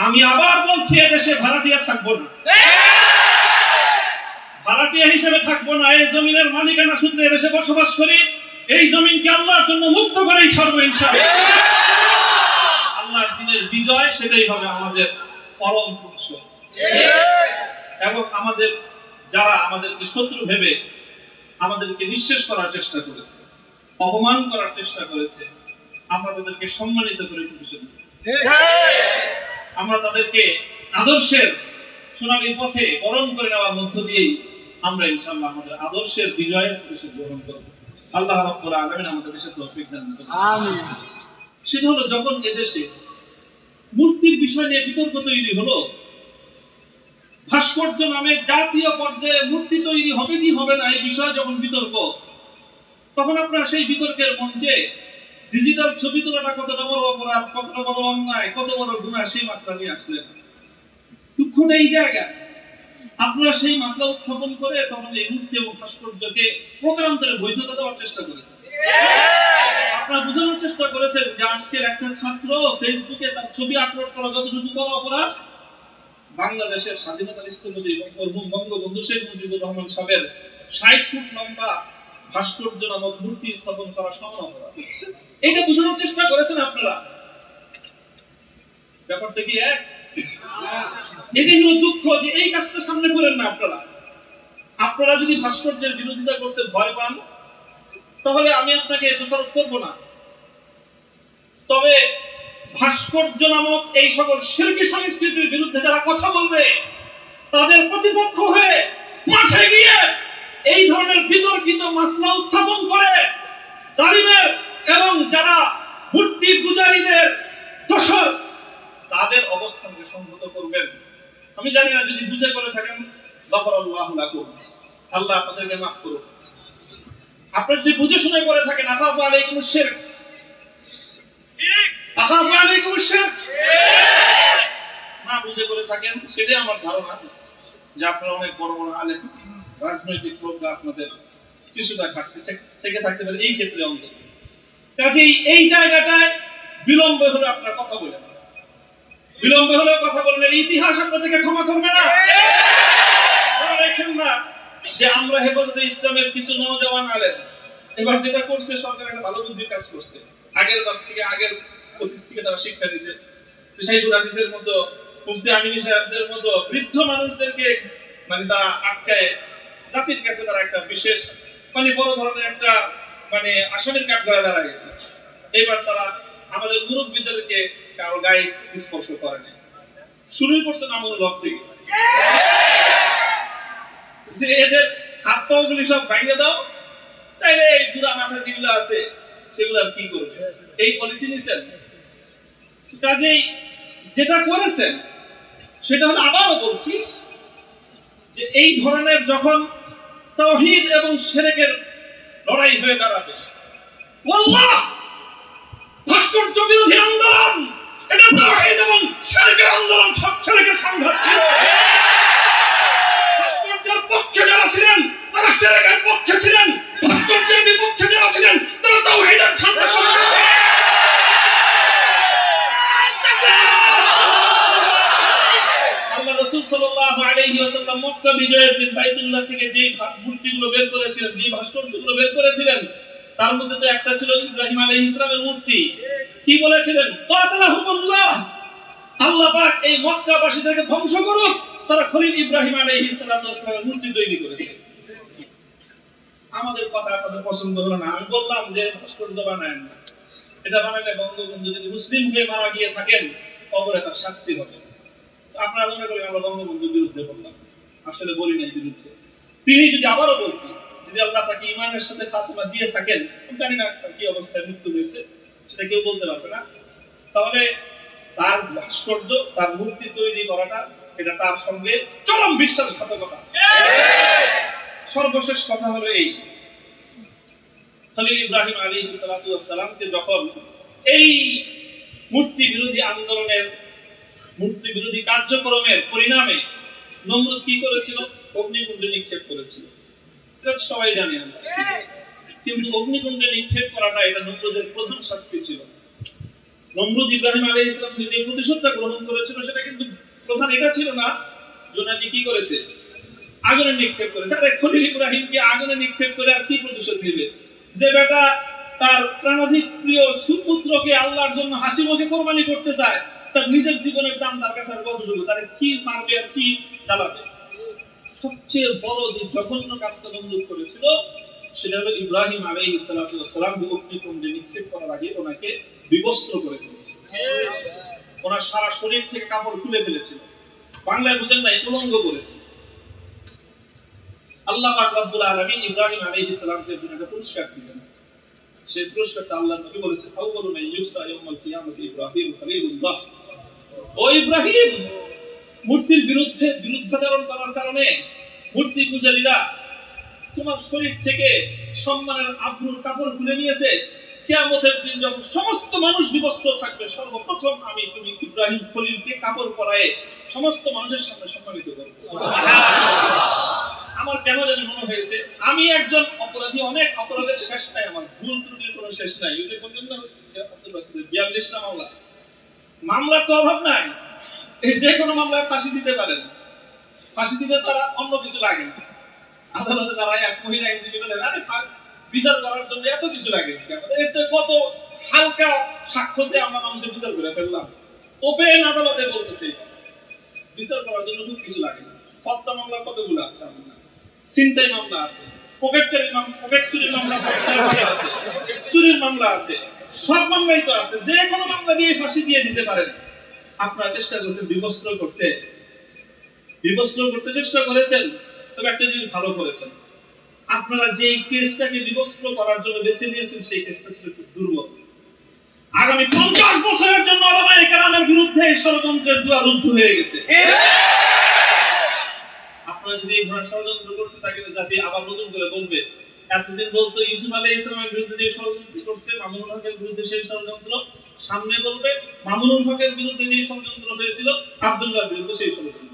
আমি আবার বলছি, এদেশে ভাড়াটিয়া থাকবো না, ভাড়াটিয়া হিসেবে থাকবো না। এই জমিনের মালিকানা সূত্রে এদেশে বসবাস করি। এই জমিনকে আল্লাহর জন্য মুক্ত করেই ছাড়বো ইনশাআল্লাহ। আল্লাহর দিনের বিজয় সেটাই হবে আমাদের পরম পুরস্কার। এবং আমাদের যারা আমাদেরকে শত্রু ভেবে আমাদেরকে নিঃশেষ করার চেষ্টা করেছে, অপমান করার চেষ্টা করেছে, আমরা তাদেরকে সম্মানিত করে তুলেছি। আমরা তাদেরকে আদর্শের সোনালী পথে বরণ করে নেওয়ার মধ্য দিয়েই আমরা ইনশাআল্লাহ আমাদের আদর্শের বিজয়ের প্রতিশোধ গ্রহণ করব। আল্লাহ রাব্বুল আলামিন আমাদের দেশে তৌফিক দান করুন। আমিন। সেটা হলো, যখন এদেশে মূর্তির বিষয় নিয়ে বিতর্ক তৈরি হলো, ভাস্কর্য নামে জাতীয় পর্যায়ে মূর্তি তৈরি হবে কি হবে না এই বিষয়ে যখন বিতর্ক, তখন আপনারা সেই বিতর্কের মঞ্চে ডিজিটাল ছবি তোলাটা কতটা বড় অপরাধ, কতটা বড় অন্যায়, কত বড় গুনাহ, সেই মাসলা নিয়ে আসলেন। দুঃখটা এই জায়গায়, আপনারা সেই মাসলা উত্থাপন করে তখন এই মূর্তি এবং ভাস্কর্যকে প্রকারান্তরে বৈধতা দেওয়ার চেষ্টা করেছেন। আপনারা বোঝানোর চেষ্টা করেছেন যে আজকের একটা ছাত্র ফেসবুকে তার ছবি আপলোড করা যতটুকু বড় অপরাধ, বাংলাদেশের স্বাধীনতার স্থপতি বঙ্গবন্ধু শেখ মুজিবুর রহমান সাহেবের 60 ফুট লম্বা ভাস্কর্য নামক মূর্তি স্থাপন করা সমান অপরাধ। এটা বোঝানোর চেষ্টা করেছেন আপনারা। ব্যাপারটা কি এক? এটাই হলো দুঃখ যে এই কাজটা সামনে করেন না আপনারা। আপনারা যদি ভাস্কর্যের বিরোধিতা করতে ভয় পান, তাহলে আমি আপনাকে দোষারোপ করব না। তবে ভাস্কর্য নামক এই সকল শিরকি সংস্কৃতির বিরুদ্ধে যারা কথা বলবে, তাদের প্রতিপক্ষ হয়ে মাঠে গিয়ে এই ধরনের বিতর্কিত মাসলা উত্থাপন করে জালিমের এবং যারা মূর্তি পূজারীদের দোষর, তাদের অবস্থানকে সংহত করবেন। আমি জানি না, যদি বুঝে করে থাকেন গফরাল্লাহু লাকুম, আল্লাহ আপনাদেরকে মাফ করুন। আপনারা যদি বুঝে শুনে করে থাকেন, আখাফু আলাইকুমুশ শিরক, আখাফু আলাইকুমুশ শিরক, না বুঝে করে থাকেন, সেটাই আমার ধারণা যে আপনারা অনেক বড় বড় আলেম, রাজনৈতিক প্রজ্ঞা আপনাদের কিছুটা ঘাটতি থেকে থাকতে পারে এই ক্ষেত্রে অন্তত। কাজেই এই জায়গাটায় বিলম্ব হলে আপনারা কথা বলেন, বিলম্ব হলে কথা বলবেন, ইতিহাস আপনাদেরকে ক্ষমা করবে না। দেখেন না যে আমরা হেফাজতে ইসলামের কিছু নওজওয়ান আলেম এবার যেটা করছে, সরকার একটা ভালো বুদ্ধির কাজ করছে। আগের বার থেকে, আগের অতীত থেকে তারা শিক্ষা দিয়েছে। শাইখুল হাদিসের মতো, মুফতি আমিনী সাহেবদের মতো বৃদ্ধ মানুষদেরকে মানে তারা আটকায় জাতির কাছে তারা একটা বিশেষ মানে বড় ধরনের একটা মানে আসামির কাঠ গড়ে দাঁড়া গেছে। এবার তারা আমাদের মুরব্বীদেরকে কারো গায়ে স্পর্শ করে না। শুরুই করছে নামুল হক থেকে, যে এদের হাত পা গুলি সব ভাঙিয়ে দাও, তাইলে এই বুড়া মাথা যেগুলো আছে সেগুলো আর কি করছে, এই পলিসি নিছেন। কাজেই যেটা করেছেন সেটা হলো, আবারও বলছি যে এই ধরনের যখন তাওহীদ এবং শিরকের লড়াই হয়ে দাঁড়াবে, আল্লাহ ভাস্কর্য বিরোধী আন্দোলন, এটা তাওহীদ এবং শিরকের আন্দোলন, সব শিরকের সংঘাত ছিল। ভাস্কর্যের পক্ষে যারা ছিলেন তারা শিরকের পক্ষে ছিলেন, ভাস্কর্যের বিপক্ষে যারা ছিলেন তারা তাওহীদের সংঘাত। আল্লাহ রাসূল সাল্লাল্লাহু আলাইহি ওয়াসাল্লাম মক্কা বিজয়ের দিন বাইতুল্লাহ থেকে যে মূর্তিগুলো বের করেছিলেন, যে ভাস্কর্যগুলো বের করেছিলেন, তার মধ্যে তো একটা ছিল ইব্রাহিম আলাইহিস সালামের মূর্তি। কি বলেছিলেন? কাতালাহুমুল্লাহ, আল্লাহ পাক এই মক্কাবাসীদেরকে ধ্বংস করুক, তারা খলিল ইব্রাহিম আলাইহিস সালামের মূর্তি তৈরি করেছে। আমাদের কথা আপনাদের পছন্দ হলো না, আমি বললাম যে ভাস্কর্য বানায়েন না। এটা বানালে বঙ্গবন্ধু যদি মুসলিম হয়ে মারা গিয়ে থাকেন, কবরে তার শাস্তি হবে। আপনারা মনে করেন আমরা বঙ্গবন্ধুর বিরুদ্ধে বললাম, আসলে বলি নাই বিরুদ্ধে। তিনি যদি, আবারও বলছি, যদি আল্লাহ তাকে ঈমানের সাথে খাতমা দিয়ে থাকেন, আমি জানি না কি অবস্থায় মৃত্যু হয়েছে, সেটা কেউ বলতে পারবে না, তাহলে তার ভাস্কর্য, তার মূর্তি তৈরি করাটা এটা তার সঙ্গে চরম বিশ্বাসঘাতকতা। সর্বশেষ কথা হলো এই, খলিল ইব্রাহিম আলাইহিস সালাতু ওয়াস সালামকে যখন এই মূর্তি বিরোধী আন্দোলনের, মূর্তি বিরোধী কার্যক্রমের পরিণামে নমরুদ কি করেছিল? অগ্নিকুণ্ডে নিক্ষেপ করেছিল। এটা সবাই জানে আমরা। কিন্তু অগ্নিকুণ্ডে নিক্ষেপ করাটা এটা নমরুদের প্রধান শাস্তি ছিল। নমরুদ ইব্রাহিম আলাইহিস সালামকে যে প্রতিশোধটা গ্রহণ করেছিল সেটা কিন্তু প্রধান এটা ছিল না যে নাকি কি করেছে, আগুনে নিক্ষেপ করেছে। আরে খলিল ইব্রাহিমকে আগুনে নিক্ষেপ করে আর কি প্রতিশোধ দিবে? যে বেটা তার প্রাণাধিক প্রিয় সুপুত্রকে আল্লাহর জন্য হাসি মুখে কোরবানি করতে চায়, তার নিজের জীবনের দাম তার কাছে আর কতটুকু, তার কি মারবে আর কি চালাবে? সবচেয়ে বড় যে জঘন্য কাজটা নমরুদ করেছিল সেটা হলো ইব্রাহিম আলাইহিস সালাতু ওয়াস সালামকে অগ্নিকুণ্ডে নিক্ষেপ করার আগে ওনাকে বিবস্ত্র করে ফেলেছিল। ওনার সারা শরীর থেকে কাপড় খুলে ফেলেছিল, বাংলায় বুঝেন নাই, উলঙ্গ করেছে। আল্লাহ পাক রব্বুল আলামিন ইব্রাহিম আলাইহিস সালামকে জন্য একটা পুরস্কার দিলেন। সেই পুরস্কারটা আল্লাহর নবী বলেছেন, আউয়ালু মান ইউসা ইয়াউমাল কিয়ামাতি ইব্রাহিম খলিলুল্লাহ। ও ইব্রাহিম, মূর্তির বিরুদ্ধাচরণ করার কারণে মূর্তি পূজারীরা তোমার শরীর থেকে সম্মানের আবরুর কাপড় খুলে নিয়েছে। কিয়ামতের দিন যখন সমস্ত মানুষ বিবস্ত্র থাকবে, সর্বপ্রথম আমি তুমি ইব্রাহিম খলিলকে কাপড় পরায়ে সমস্ত মানুষের সামনে সম্মানিত করব। আমার কেন জানি মনে হয়েছে আমি একজন অপরাধী, অনেক অপরাধের শেষ নাই, আমার ভুল ত্রুটির কোনো শেষ নাই। ওই যে বললেন না আব্দুল বাসিদের 42টা মামলা, মামলার তো অভাব নাই। এই যে কোনো মামলায় ফাঁসি দিতে পারেন, ফাঁসি দিতে তারা অন্য কিছু লাগে না। আদালতে তারা এক মহিলা আইনজীবী বলেন, আরে বিচার করার জন্য এত কিছু লাগে, এর চেয়ে কত হালকা সাক্ষ্য দিয়ে আমরা মানুষের বিচার করে ফেললাম। ওপেন আদালতে বলতেছে বিচার করার জন্য খুব কিছু লাগে না। হত্যা মামলা কতগুলো আছে, ছিনতাই মামলা আছে, পকেট চুরির মামলা আছে, চুরির মামলা আছে, সব মামলাই তো আছে। যে কোনো মামলা দিয়ে ফাঁসি দিয়ে দিতে পারেন। আপনারা চেষ্টা করছেন বিবস্ত্র করতে চেষ্টা করেছেন, তবে একটা জিনিস ভালো করেছেন, আপনারা যে কেসটাকে বিবস্ত্র করার জন্য বেছে নিয়েছেন সেই কেসটা ছিল খুব দুর্বল। আগামী 50 বছরের জন্য ওলামায়ে কেরামের বিরুদ্ধে এই ষড়যন্ত্রের দুয়ার রুদ্ধ হয়ে গেছে। আপনারা যদি এই ধরনের ষড়যন্ত্র করতে থাকেন, জাতি আবার নতুন করে বলবে, এতদিন বলতো ইউসুফ আলাইহিস সালামের বিরুদ্ধে যে ষড়যন্ত্র করছে, মামুনুল হকের বিরুদ্ধে সেই ষড়যন্ত্র, সামনে বলবে মামুনুল হকের বিরুদ্ধে যে ষড়যন্ত্র হয়েছিল, আব্দুল্লাহর বিরুদ্ধে সেই ষড়যন্ত্র।